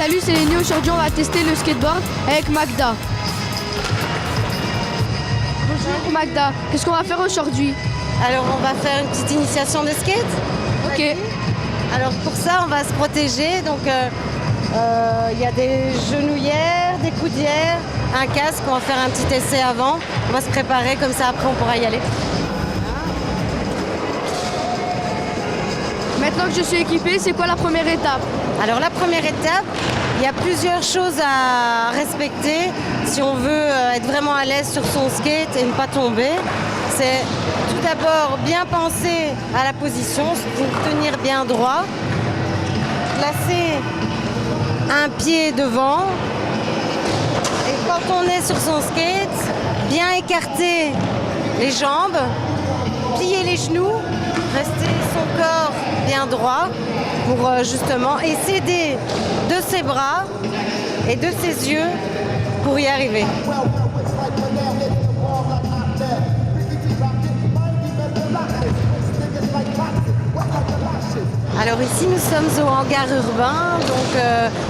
Salut, c'est Lénie. Aujourd'hui, on va tester le skateboard avec Magda. Bonjour Magda, qu'est-ce qu'on va faire aujourd'hui? Alors on va faire une petite initiation de skate. Ok. Alors pour ça on va se protéger. Donc il y a des genouillères, des coudières, un casque. On va faire un petit essai avant. On va se préparer comme ça après on pourra y aller. Maintenant que je suis équipée, c'est quoi la première étape? Alors la première étape, il y a plusieurs choses à respecter si on veut être vraiment à l'aise sur son skate et ne pas tomber. C'est tout d'abord bien penser à la position, pour tenir bien droit, placer un pied devant et quand on est sur son skate, bien écarter les jambes, plier les genoux, rester son corps bien droit pour justement et s'aider de ses bras et de ses yeux pour y arriver. Alors ici nous sommes au hangar urbain, donc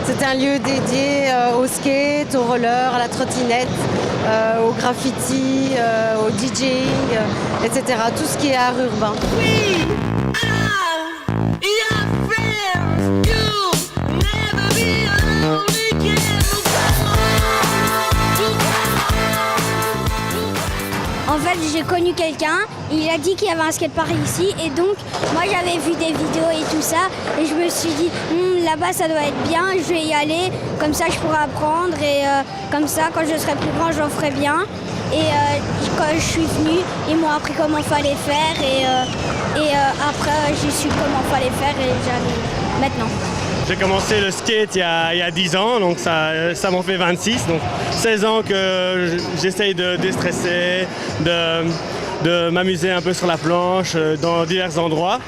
c'est un lieu dédié au skate, au roller, à la trottinette, au graffiti, au DJing, etc. Tout ce qui est art urbain. En fait, j'ai connu quelqu'un, il a dit qu'il y avait un skatepark ici et donc moi j'avais vu des vidéos et tout ça et je me suis dit là-bas ça doit être bien, je vais y aller, comme ça je pourrai apprendre et comme ça quand je serai plus grand j'en ferai bien. Et quand je suis venue, ils m'ont appris comment il fallait faire et après j'ai su comment il fallait faire et j'arrive maintenant. J'ai commencé le skate il y a 10 ans, donc ça m'en fait 26. Donc 16 ans que j'essaye de déstresser, de m'amuser un peu sur la planche dans divers endroits.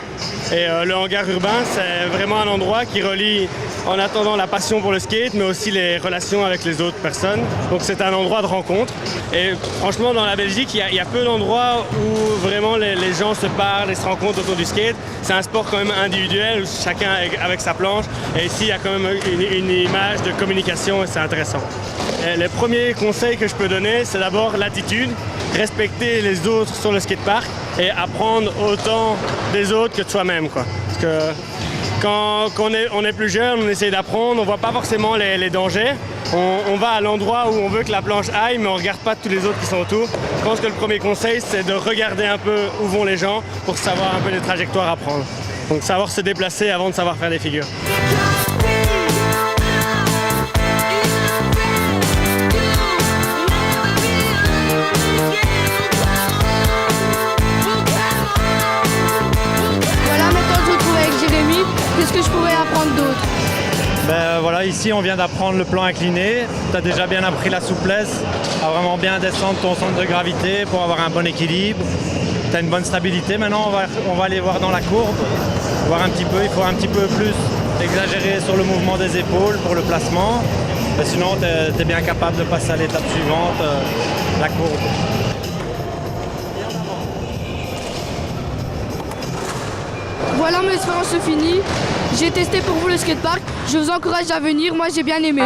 Et le hangar urbain, c'est vraiment un endroit qui relie en attendant la passion pour le skate, mais aussi les relations avec les autres personnes. Donc c'est un endroit de rencontre. Et franchement, dans la Belgique, il y a peu d'endroits où vraiment les gens se parlent et se rencontrent autour du skate. C'est un sport quand même individuel, où chacun est avec sa planche. Et ici, il y a quand même une image de communication et c'est intéressant. Et les premiers conseils que je peux donner, c'est d'abord l'attitude, respecter les autres sur le skatepark et apprendre autant des autres que de soi-même, quoi. Parce que quand on est plus jeune, on essaie d'apprendre, on ne voit pas forcément les dangers. On va à l'endroit où on veut que la planche aille, mais on ne regarde pas tous les autres qui sont autour. Je pense que le premier conseil, c'est de regarder un peu où vont les gens pour savoir un peu les trajectoires à prendre. Donc savoir se déplacer avant de savoir faire des figures. Voilà, maintenant je me retrouve avec Jérémy. Qu'est-ce que je pourrais apprendre d'autre? Ben voilà, ici on vient d'apprendre le plan incliné. Tu as déjà bien appris la souplesse, à vraiment bien descendre ton centre de gravité pour avoir un bon équilibre. Tu as une bonne stabilité. Maintenant on va aller voir dans la courbe, voir un petit peu, il faut un petit peu plus exagérer sur le mouvement des épaules pour le placement. Mais sinon tu es bien capable de passer à l'étape suivante, la courbe. Voilà, mon expérience se finit. J'ai testé pour vous le skatepark. Je vous encourage à venir. Moi, j'ai bien aimé.